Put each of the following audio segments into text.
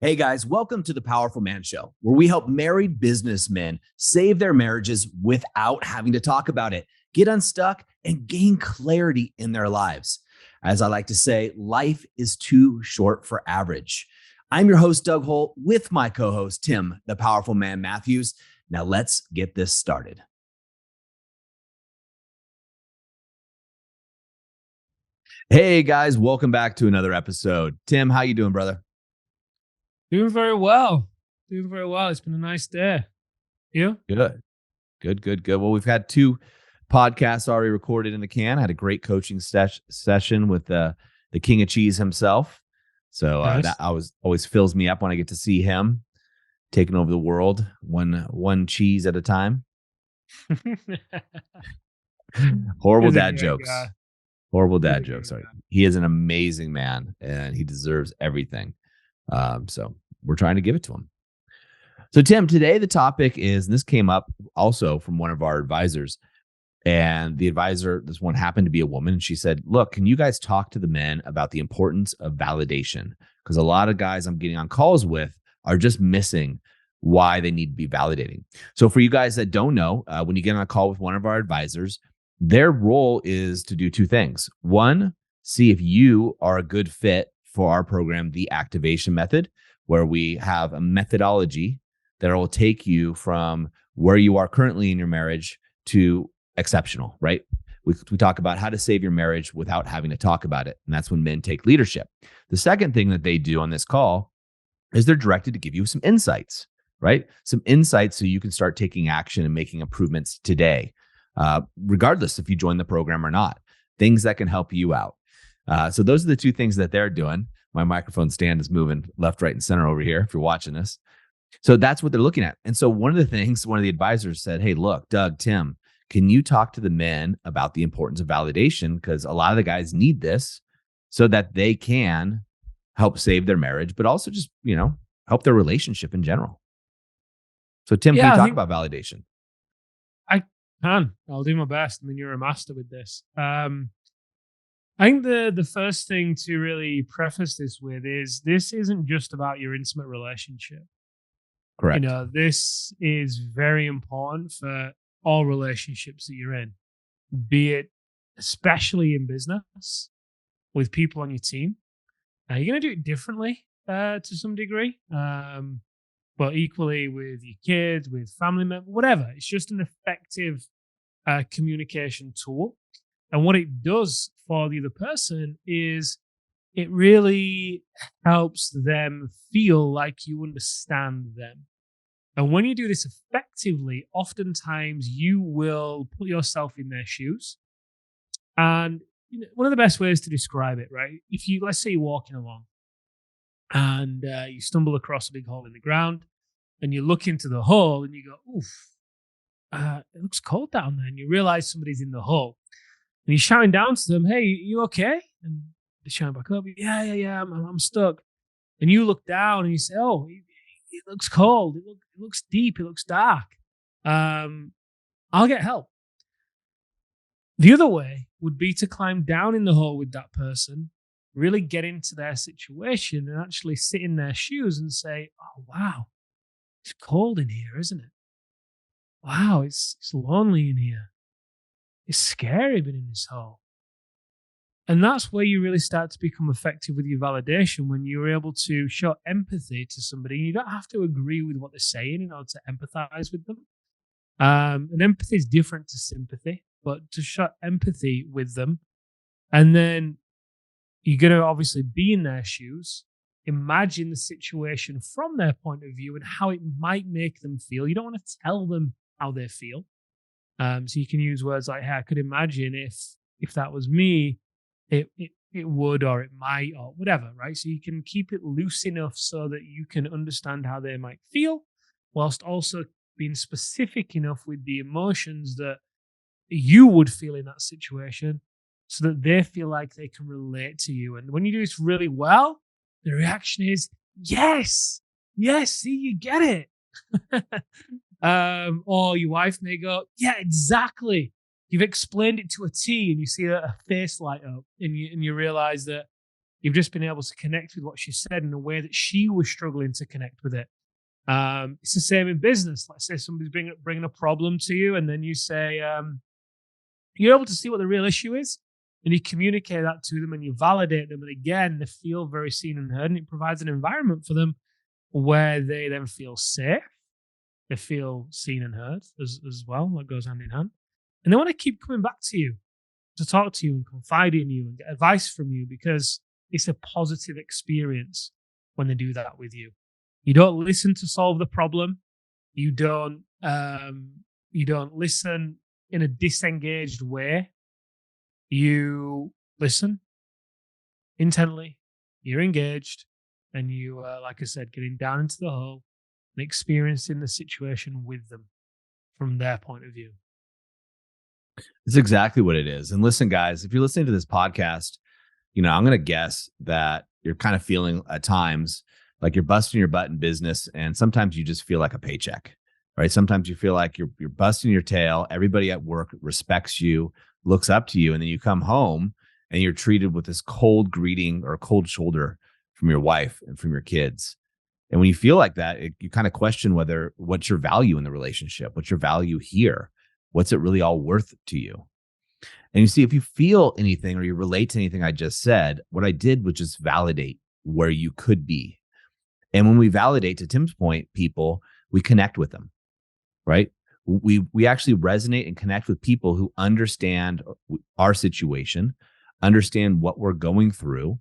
Hey guys, welcome to the Powerful Man Show, where we help married businessmen save their marriages without having to talk about it, get unstuck, and gain clarity in their lives. As I like to say, life is too short for average. I'm your host, Doug Holt, with my co host, Tim, the Powerful Man Matthews. Now let's get this started. Hey guys, welcome back to another episode. Tim, how you doing, brother? Doing very well. Doing very well. It's been a nice day. You? Good. Good. Well, we've had two podcasts already recorded in the can. I had a great coaching session with the King of Cheese himself. So that Nice. always fills me up when I get to see him taking over the world one cheese at a time. Horrible He's a dad great guy. jokes. Horrible He's dad a great jokes. Sorry. guy. He is an amazing man and he deserves everything. So we're trying to give it to him. So Tim, today the topic is, and this came up also from one of our advisors. And the advisor, this one happened to be a woman. And she said, look, can you guys talk to the men about the importance of validation? Because a lot of guys I'm getting on calls with are just missing why they need to be validating. So for you guys that don't know, when you get on a call with one of our advisors, their role is to do two things. One, see if you are a good fit for our program, the activation method, where we have a methodology that will take you from where you are currently in your marriage to exceptional, right? We talk about how to save your marriage without having to talk about it. And that's when men take leadership. The second thing that they do on this call is they're directed to give you some insights, right? Some insights so you can start taking action and making improvements today, regardless if you join the program or not, things that can help you out. So those are the two things that they're doing. My microphone stand is moving left, right, and center over here if you're watching this. So that's what they're looking at. And so one of the things, one of the advisors said, hey, look, Doug, Tim, can you talk to the men about the importance of validation? Because a lot of the guys need this so that they can help save their marriage, but also just, help their relationship in general. So Tim, can you Yeah, I talk think about validation? I can. I'll do my best. I mean, you're a master with this. I think the first thing to really preface this with is this isn't just about your intimate relationship. Correct. This is very important for all relationships that you're in, be it especially in business with people on your team. You're going to do it differently to some degree, but equally with your kids, with family members, whatever. It's just an effective communication tool. And what it does for the other person is it really helps them feel like you understand them. And when you do this effectively, oftentimes you will put yourself in their shoes. And one of the best ways to describe it, right? If you, let's say you're walking along and you stumble across a big hole in the ground and you look into the hole and you go, oof, it looks cold down there. And you realize somebody's in the hole and you shout down to them, hey, you okay? And they shout back up, yeah, I'm stuck. And you look down and you say, oh, it looks cold. It looks deep. It looks dark. I'll get help. The other way would be to climb down in the hole with that person, really get into their situation and actually sit in their shoes and say, oh, wow, it's cold in here, isn't it? Wow, it's lonely in here. It's scary being in this hole. And that's where you really start to become effective with your validation, when you're able to show empathy to somebody. You don't have to agree with what they're saying in order to empathize with them. And empathy is different to sympathy, but to show empathy with them. And then you're going to obviously be in their shoes, imagine the situation from their point of view and how it might make them feel. You don't want to tell them how they feel. So you can use words like, hey, I could imagine if that was me, it would, or it might, or whatever, right? So you can keep it loose enough so that you can understand how they might feel, whilst also being specific enough with the emotions that you would feel in that situation, so that they feel like they can relate to you. And when you do this really well, the reaction is, yes, see, you get it. Or your wife may go, yeah, exactly. You've explained it to a T, and you see a face light up, and you realize that You've just been able to connect with what she said in a way that she was struggling to connect with it. It's the same in business. Let's say somebody's bringing a problem to you, and then you say, you're able to see what the real issue is, and you communicate that to them and you validate them. And again, they feel very seen and heard, and it provides an environment for them where they then feel safe. They feel seen and heard as well. That goes hand in hand. And they want to keep coming back to you to talk to you and confide in you and get advice from you because it's a positive experience when they do that with you. You don't listen to solve the problem. You don't listen in a disengaged way. You listen intently. You're engaged, and you, like I said, getting down into the hole and experiencing the situation with them from their point of view. It's exactly what it is. And listen, guys, if you're listening to this podcast, I'm going to guess that you're kind of feeling at times like you're busting your butt in business, and sometimes you just feel like a paycheck, right? Sometimes you feel like you're busting your tail. Everybody at work respects you, looks up to you, and then you come home and you're treated with this cold greeting or cold shoulder from your wife and from your kids. And when you feel like that, you kind of question what's your value in the relationship? What's your value here? What's it really all worth to you? And you see, if you feel anything or you relate to anything I just said, what I did was just validate where you could be. And when we validate, to Tim's point, people, we connect with them, right? We actually resonate and connect with people who understand our situation, understand what we're going through,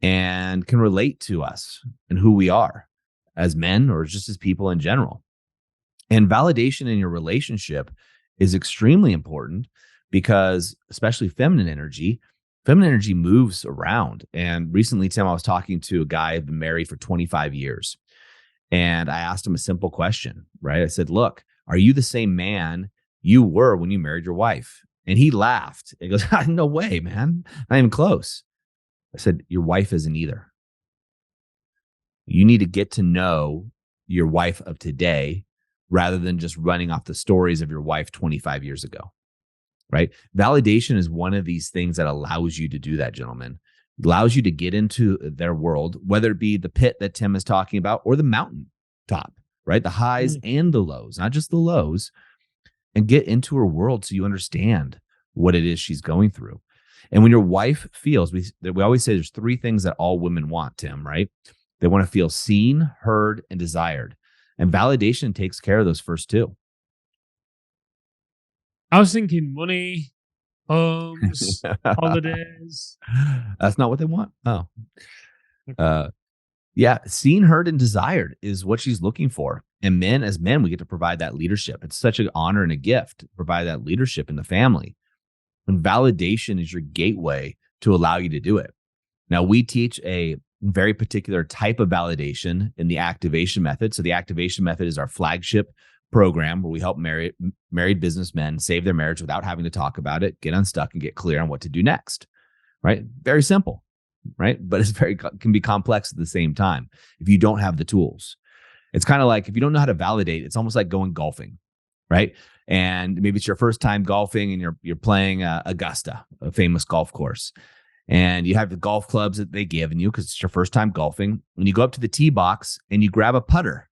and can relate to us and who we are as men or just as people in general. And validation in your relationship is extremely important because, especially feminine energy moves around. And recently, Tim, I was talking to a guy who'd been married for 25 years. And I asked him a simple question, right? I said, look, are you the same man you were when you married your wife? And he laughed. He goes, no way, man. Not even close. I said, your wife isn't either. You need to get to know your wife of today rather than just running off the stories of your wife 25 years ago, right? Validation is one of these things that allows you to do that, gentlemen. It allows you to get into their world, whether it be the pit that Tim is talking about or the mountain top, right? The highs and the lows, not just the lows, and get into her world so you understand what it is she's going through. And when your wife feels, we always say there's three things that all women want, Tim, right? They want to feel seen, heard, and desired. And validation takes care of those first two. I was thinking money, homes, holidays. That's not what they want. Oh. Yeah, seen, heard, and desired is what she's looking for. And as men, we get to provide that leadership. It's such an honor and a gift to provide that leadership in the family. And validation is your gateway to allow you to do it. Now, we teach a very particular type of validation in the activation method. So the activation method is our flagship program where we help married businessmen save their marriage without having to talk about it, get unstuck, and get clear on what to do next, right? Very simple, right? But it's can be complex at the same time if you don't have the tools. It's kind of like if you don't know how to validate, it's almost like going golfing, right? And maybe it's your first time golfing and you're playing Augusta, a famous golf course. And you have the golf clubs that they give you because it's your first time golfing. And you go up to the tee box and you grab a putter.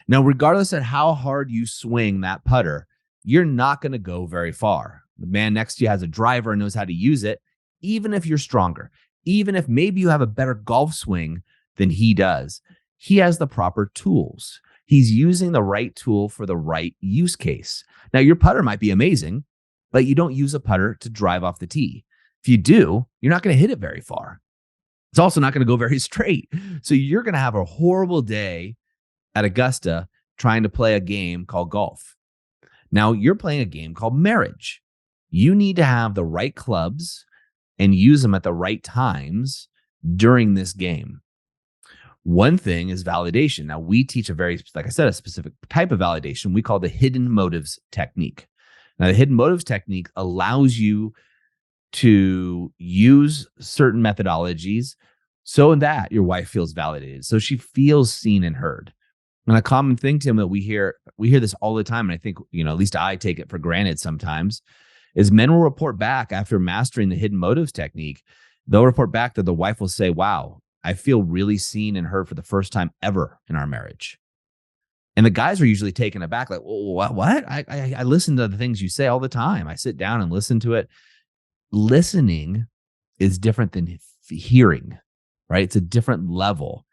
Now, regardless of how hard you swing that putter, you're not going to go very far. The man next to you has a driver and knows how to use it, even if you're stronger, even if maybe you have a better golf swing than he does. He has the proper tools. He's using the right tool for the right use case. Now, your putter might be amazing, but you don't use a putter to drive off the tee. If you do, you're not going to hit it very far. It's also not going to go very straight. So you're going to have a horrible day at Augusta trying to play a game called golf. Now you're playing a game called marriage. You need to have the right clubs and use them at the right times during this game. One thing is validation. Now we teach like I said, a specific type of validation we call the hidden motives technique. Now the hidden motives technique allows you to use certain methodologies so that your wife feels validated, so she feels seen and heard. And a common thing, Tim, that we hear this all the time, and I think, at least I take it for granted sometimes, is men will report back after mastering the hidden motives technique They'll report back that the wife will say, wow, I feel really seen and heard for the first time ever in our marriage. And the guys are usually taken aback, like, what? I listen to the things you say all the time. I sit down and listen to it. Listening is different than hearing, right? It's a different level.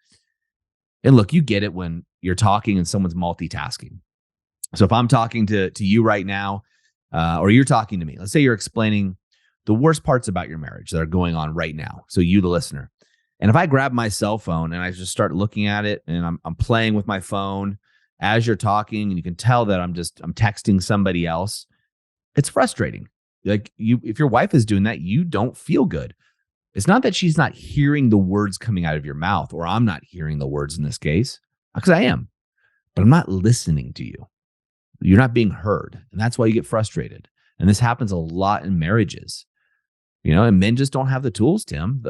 And look, you get it when you're talking and someone's multitasking. So if I'm talking to you right now, or you're talking to me, let's say you're explaining the worst parts about your marriage that are going on right now. So you, the listener, and if I grab my cell phone and I just start looking at it and I'm playing with my phone as you're talking, and you can tell that I'm texting somebody else, it's frustrating. Like if your wife is doing that, you don't feel good. It's not that she's not hearing the words coming out of your mouth, or I'm not hearing the words in this case, because I am, but I'm not listening to you. You're not being heard. And that's why you get frustrated. And this happens a lot in marriages, and men just don't have the tools, Tim.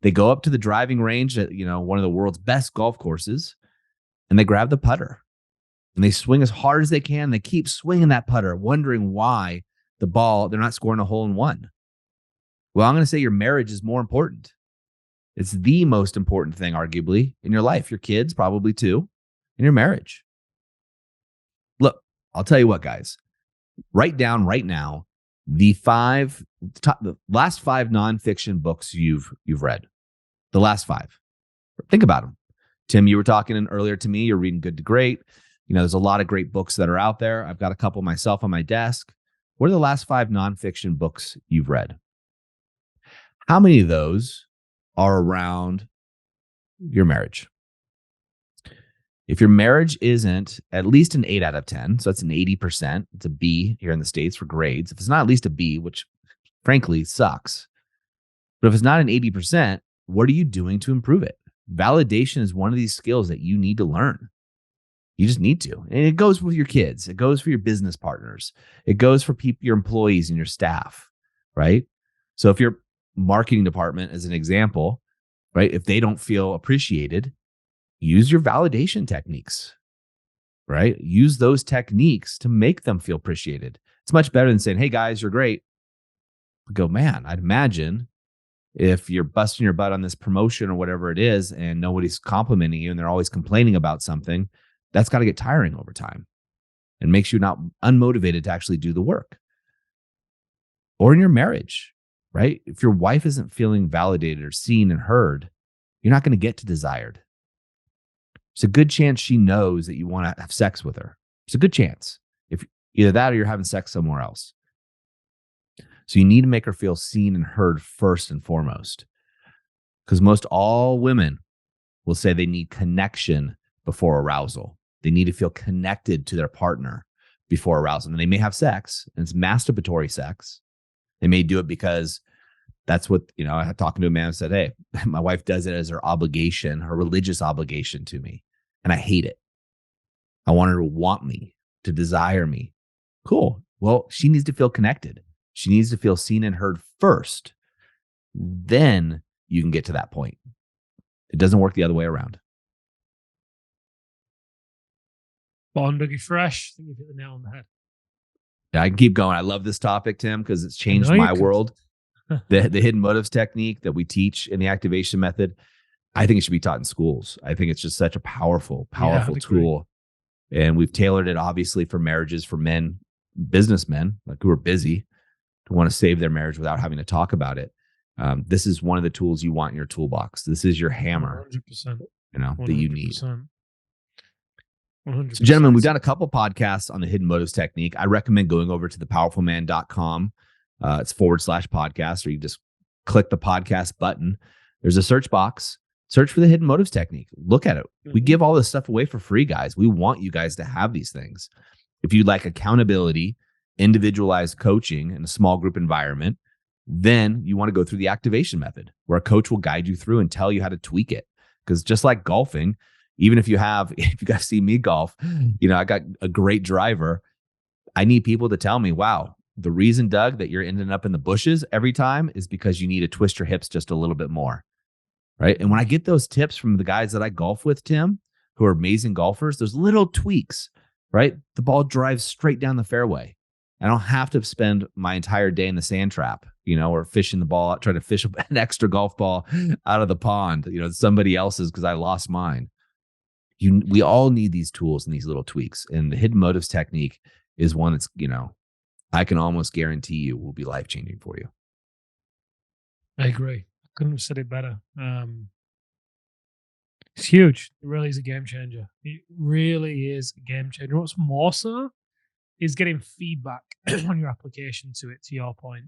They go up to the driving range at, one of the world's best golf courses, and they grab the putter and they swing as hard as they can. They keep swinging that putter, wondering why they're not scoring a hole in one. Well, I'm going to say your marriage is more important. It's the most important thing, arguably, in your life. Your kids, probably too, in your marriage. Look, I'll tell you what, guys. Write down right now the last 5 nonfiction books you've read. The last 5. Think about them. Tim, you were talking earlier to me. You're reading Good to Great. There's a lot of great books that are out there. I've got a couple myself on my desk. What are the last 5 nonfiction books you've read? How many of those are around your marriage? If your marriage isn't at least an 8 out of 10, so that's an 80%, it's a B here in the States for grades. If it's not at least a B, which frankly sucks, but if it's not an 80%, what are you doing to improve it? Validation is one of these skills that you need to learn. You just need to. And it goes with your kids. It goes for your business partners. It goes for your employees and your staff, right? So if your marketing department, as an example, right, if they don't feel appreciated, use your validation techniques, right? Use those techniques to make them feel appreciated. It's much better than saying, hey guys, you're great. Go, man, I'd imagine if you're busting your butt on this promotion or whatever it is and nobody's complimenting you and they're always complaining about something, that's got to get tiring over time and makes you not unmotivated to actually do the work. Or in your marriage, right? If your wife isn't feeling validated or seen and heard, you're not going to get to desired. It's a good chance she knows that you want to have sex with her. It's a good chance. If either that or you're having sex somewhere else. So you need to make her feel seen and heard first and foremost. Because most all women will say they need connection before arousal. They need to feel connected to their partner before arousal. And they may have sex, and it's masturbatory sex. They may do it because that's what, I had talking to a man who said, hey, my wife does it as her obligation, her religious obligation to me. And I hate it. I want her to want me, to desire me. Cool. Well, she needs to feel connected. She needs to feel seen and heard first. Then you can get to that point. It doesn't work the other way around. Bond Dougie Fresh. I think you've hit the nail on the head. Yeah, I can keep going. I love this topic, Tim, because it's changed my world. The hidden motives technique that we teach in the activation method, I think it should be taught in schools. I think it's just such a powerful tool. And we've tailored it obviously for marriages, for men, businessmen, like who are busy, who want to save their marriage without having to talk about it. This is one of the tools you want in your toolbox. This is your hammer, 100%. That you need. 100%. So, gentlemen, we've done a couple podcasts on the hidden motives technique. I recommend going over to thepowerfulman.com. It's /podcast, or you just click the podcast button. There's a search box. Search for the hidden motives technique. Look at it. Mm-hmm. We give all this stuff away for free, guys. We want you guys to have these things. If you'd like accountability, individualized coaching in a small group environment, then you want to go through the activation method, where a coach will guide you through and tell you how to tweak it. Because just like golfing, even if you guys see me golf, I got a great driver. I need people to tell me, wow, the reason, Doug, that you're ending up in the bushes every time is because you need to twist your hips just a little bit more. Right. And when I get those tips from the guys that I golf with, Tim, who are amazing golfers, those little tweaks, right? The ball drives straight down the fairway. I don't have to spend my entire day in the sand trap, or fishing the ball out, trying to fish an extra golf ball out of the pond, somebody else's because I lost mine. We all need these tools and these little tweaks. And the hidden motives technique is one that's, I can almost guarantee you will be life-changing for you. I agree. I couldn't have said it better. It's huge. It really is a game changer. It really is a game changer. What's more so is getting feedback on your application to it, to your point.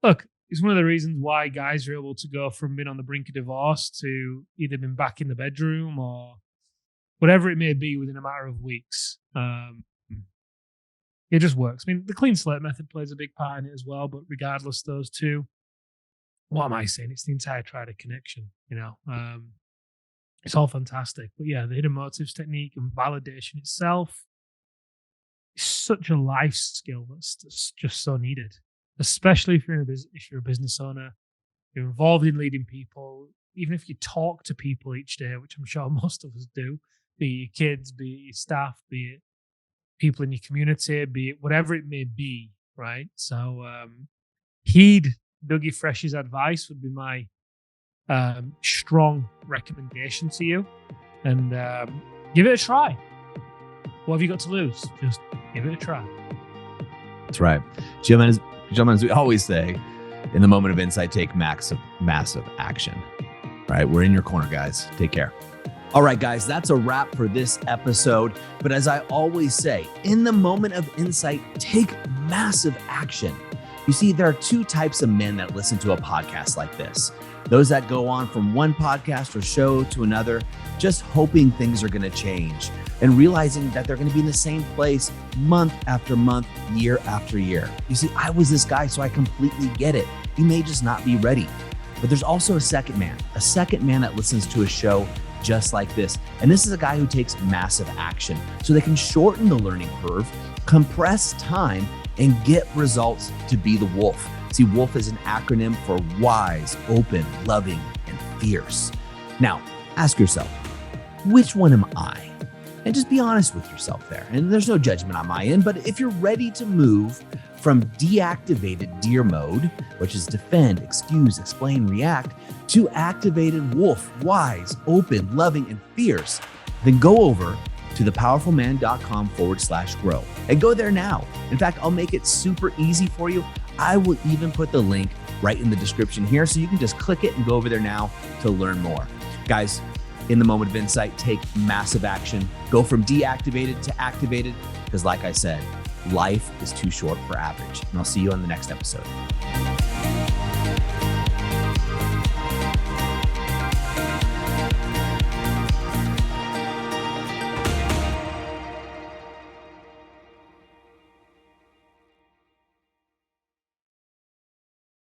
Look, it's one of the reasons why guys are able to go from being on the brink of divorce to either being back in the bedroom or whatever it may be within a matter of weeks. It just works. I mean, the clean slate method plays a big part in it as well, but regardless, those two, what am I saying? It's the entire triad connection, it's all fantastic. But yeah, the hidden motives technique and validation itself is such a life skill that's just so needed, especially if you're a business owner, you're involved in leading people, even if you talk to people each day, which I'm sure most of us do, be it your kids, be it your staff, be it people in your community, be it whatever it may be, right? So heed Dougie Fresh's advice would be my strong recommendation to you, and give it a try. What have you got to lose? Just give it a try. That's right. Gentlemen, as we always say, in the moment of insight, take massive action. Right? We're in your corner, guys. Take care. All right, guys, that's a wrap for this episode. But as I always say, in the moment of insight, take massive action. You see, there are two types of men that listen to a podcast like this. Those that go on from one podcast or show to another, just hoping things are going to change and realizing that they're going to be in the same place month after month, year after year. You see, I was this guy, so I completely get it. You may just not be ready. But there's also a second man that listens to a show just like this. And this is a guy who takes massive action so they can shorten the learning curve, compress time, and get results to be the wolf. See, wolf is an acronym for wise, open, loving, and fierce. Now, ask yourself, which one am I? And just be honest with yourself there. And there's no judgment on my end, but if you're ready to move from deactivated deer mode, which is defend, excuse, explain, react, to activated wolf, wise, open, loving, and fierce, then go over to thepowerfulman.com/grow and go there now. In fact, I'll make it super easy for you. I will even put the link right in the description here so you can just click it and go over there now to learn more. Guys, in the moment of insight, take massive action. Go from deactivated to activated because like I said, life is too short for average. And I'll see you on the next episode.